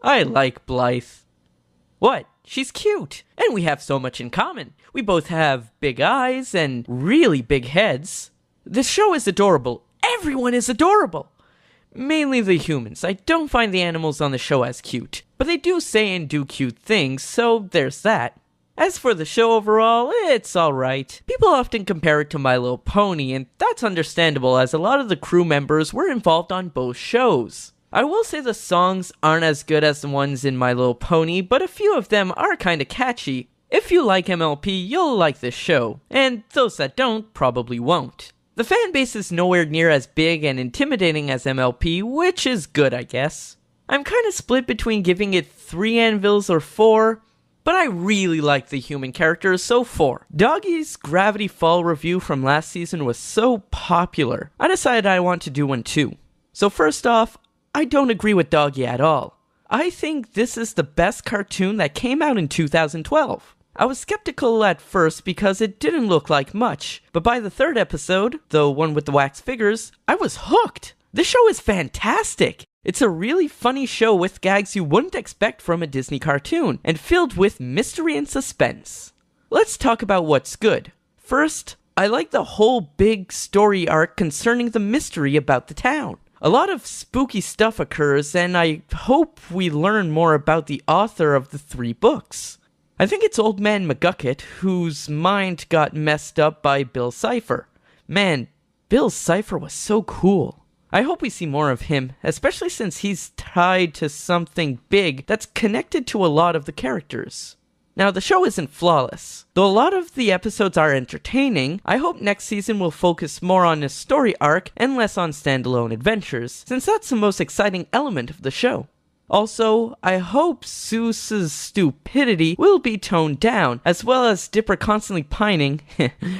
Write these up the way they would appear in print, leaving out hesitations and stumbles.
I like Blythe. What? She's cute. And we have so much in common. We both have big eyes and really big heads. The show is adorable. Everyone is adorable. Mainly the humans. I don't find the animals on the show as cute. But they do say and do cute things, so there's that. As for the show overall, it's alright. People often compare it to My Little Pony, and that's understandable as a lot of the crew members were involved on both shows. I will say the songs aren't as good as the ones in My Little Pony, but a few of them are kinda catchy. If you like MLP, you'll like this show, and those that don't probably won't. The fan base is nowhere near as big and intimidating as MLP, which is good, I guess. I'm kinda split between giving it 3 anvils or 4, but I really like the human characters, so 4. Doggy's Gravity Fall review from last season was so popular, I decided I want to do one too. So first off, I don't agree with Doggy at all. I think this is the best cartoon that came out in 2012. I was skeptical at first because it didn't look like much, but by the 3rd episode, the one with the wax figures, I was hooked. This show is fantastic. It's a really funny show with gags you wouldn't expect from a Disney cartoon, and filled with mystery and suspense. Let's talk about what's good. First, I like the whole big story arc concerning the mystery about the town. A lot of spooky stuff occurs, and I hope we learn more about the author of the 3 books. I think it's Old Man McGucket, whose mind got messed up by Bill Cipher. Man, Bill Cipher was so cool. I hope we see more of him, especially since he's tied to something big that's connected to a lot of the characters. Now, the show isn't flawless. Though a lot of the episodes are entertaining, I hope next season will focus more on a story arc and less on standalone adventures, since that's the most exciting element of the show. Also, I hope Seuss's stupidity will be toned down, as well as Dipper constantly pining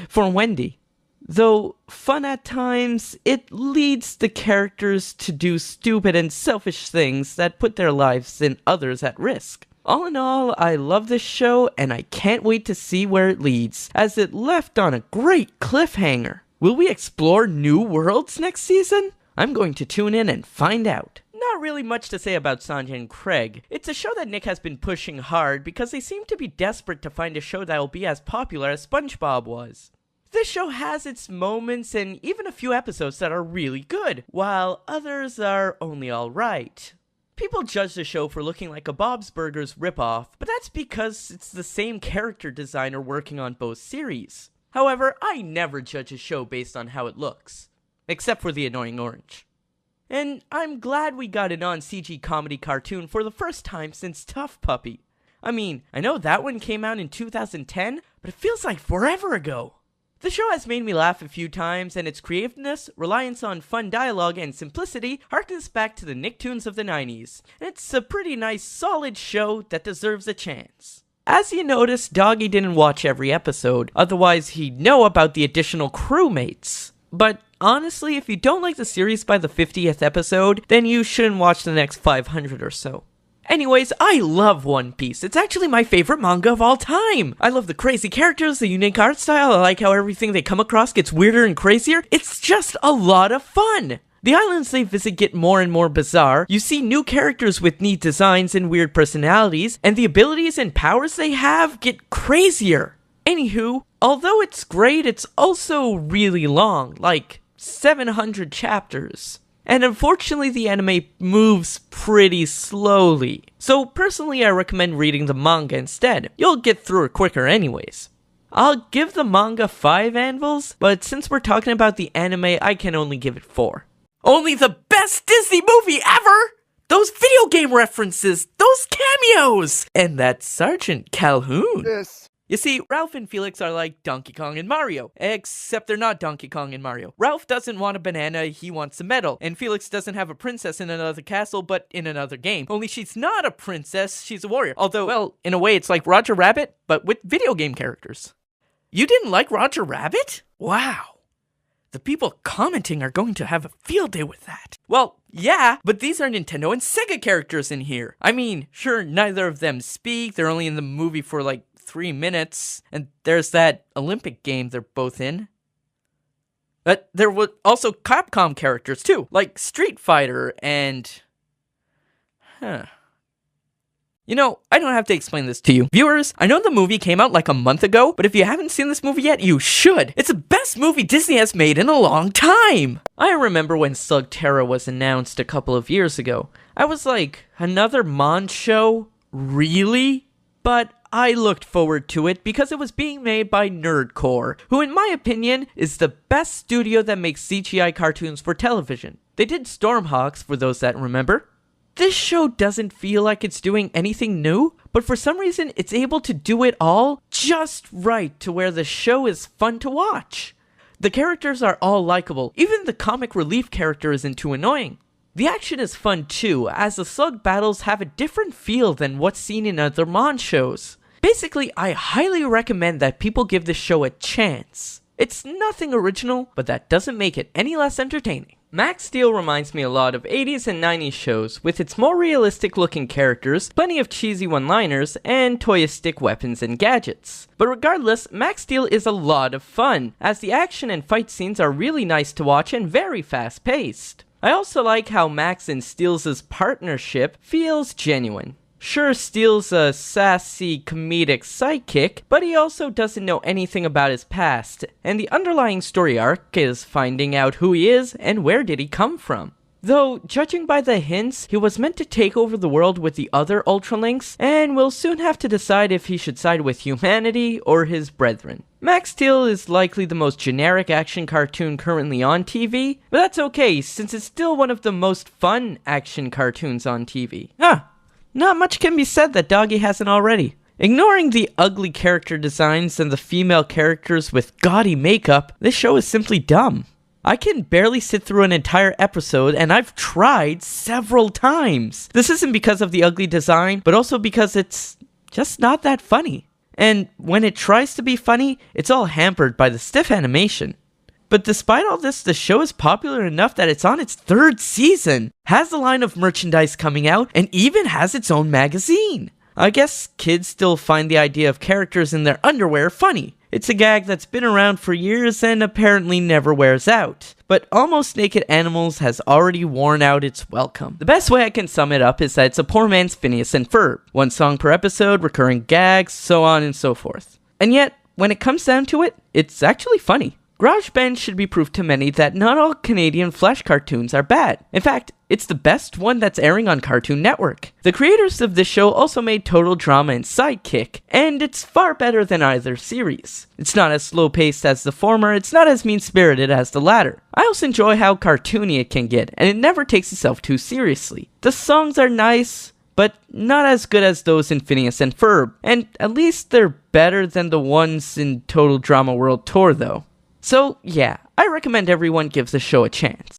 for Wendy. Though fun at times, it leads the characters to do stupid and selfish things that put their lives and others at risk. All in all, I love this show, and I can't wait to see where it leads, as it left on a great cliffhanger. Will we explore new worlds next season? I'm going to tune in and find out. Not really much to say about Sanjay and Craig. It's a show that Nick has been pushing hard because they seem to be desperate to find a show that will be as popular as SpongeBob was. This show has its moments and even a few episodes that are really good, while others are only alright. People judge the show for looking like a Bob's Burgers ripoff, but that's because it's the same character designer working on both series. However, I never judge a show based on how it looks, except for the annoying orange. And I'm glad we got a non-CG comedy cartoon for the first time since Tough Puppy. I mean, I know that one came out in 2010, but it feels like forever ago. The show has made me laugh a few times, and its creativeness, reliance on fun dialogue, and simplicity harkens back to the Nicktoons of the 90s. And it's a pretty nice, solid show that deserves a chance. As you noticed, Doggy didn't watch every episode, otherwise he'd know about the additional crewmates. But honestly, if you don't like the series by the 50th episode, then you shouldn't watch the next 500 or so. Anyways, I love One Piece. It's actually my favorite manga of all time. I love the crazy characters, the unique art style. I like how everything they come across gets weirder and crazier. It's just a lot of fun. The islands they visit get more and more bizarre. You see new characters with neat designs and weird personalities, and the abilities and powers they have get crazier. Anywho, although it's great, it's also really long, like 700 chapters. And unfortunately, the anime moves pretty slowly. So personally, I recommend reading the manga instead. You'll get through it quicker anyways. I'll give the manga 5 anvils, but since we're talking about the anime, I can only give it 4. Only the best Disney movie ever! Those video game references, those cameos, and that Sergeant Calhoun. Yes. You see, Ralph and Felix are like Donkey Kong and Mario, except they're not Donkey Kong and Mario. Ralph doesn't want a banana, he wants a medal, and Felix doesn't have a princess in another castle, but in another game. Only she's not a princess, she's a warrior. Although, well, in a way it's like Roger Rabbit, but with video game characters. You didn't like Roger Rabbit? Wow. The people commenting are going to have a field day with that. Well, yeah, but these are Nintendo and Sega characters in here. I mean, sure, neither of them speak, they're only in the movie for like 3 minutes, and there's that Olympic game they're both in. But there were also Capcom characters too, like Street Fighter and... You know, I don't have to explain this to you. Viewers, I know the movie came out like a month ago, but if you haven't seen this movie yet, you should. It's the best movie Disney has made in a long time. I remember when Slugterra was announced a couple of years ago. I was like, another Mon show? Really? But I looked forward to it because it was being made by Nerdcore, who in my opinion is the best studio that makes CGI cartoons for television. They did Stormhawks, for those that remember. This show doesn't feel like it's doing anything new, but for some reason it's able to do it all just right to where the show is fun to watch. The characters are all likable, even the comic relief character isn't too annoying. The action is fun too, as the slug battles have a different feel than what's seen in other Mon shows. Basically, I highly recommend that people give this show a chance. It's nothing original, but that doesn't make it any less entertaining. Max Steel reminds me a lot of 80s and 90s shows, with its more realistic looking characters, plenty of cheesy one-liners, and toyistic weapons and gadgets. But regardless, Max Steel is a lot of fun, as the action and fight scenes are really nice to watch and very fast paced. I also like how Max and Steels' partnership feels genuine. Sure, Steel's a sassy, comedic sidekick, but he also doesn't know anything about his past, and the underlying story arc is finding out who he is and where did he come from. Though, judging by the hints, he was meant to take over the world with the other Ultralinks, and will soon have to decide if he should side with humanity or his brethren. Max Steel is likely the most generic action cartoon currently on TV, but that's okay since it's still one of the most fun action cartoons on TV. Not much can be said that Doggy hasn't already. Ignoring the ugly character designs and the female characters with gaudy makeup, this show is simply dumb. I can barely sit through an entire episode, and I've tried several times. This isn't because of the ugly design, but also because it's just not that funny. And when it tries to be funny, it's all hampered by the stiff animation. But despite all this, the show is popular enough that it's on its 3rd season, has a line of merchandise coming out, and even has its own magazine. I guess kids still find the idea of characters in their underwear funny. It's a gag that's been around for years and apparently never wears out. But Almost Naked Animals has already worn out its welcome. The best way I can sum it up is that it's a poor man's Phineas and Ferb. 1 song per episode, recurring gags, so on and so forth. And yet, when it comes down to it, it's actually funny. GarageBand should be proof to many that not all Canadian Flash cartoons are bad. In fact, it's the best one that's airing on Cartoon Network. The creators of this show also made Total Drama and Sidekick, and it's far better than either series. It's not as slow-paced as the former, it's not as mean-spirited as the latter. I also enjoy how cartoony it can get, and it never takes itself too seriously. The songs are nice, but not as good as those in Phineas and Ferb, and at least they're better than the ones in Total Drama World Tour though. So yeah, I recommend everyone gives the show a chance.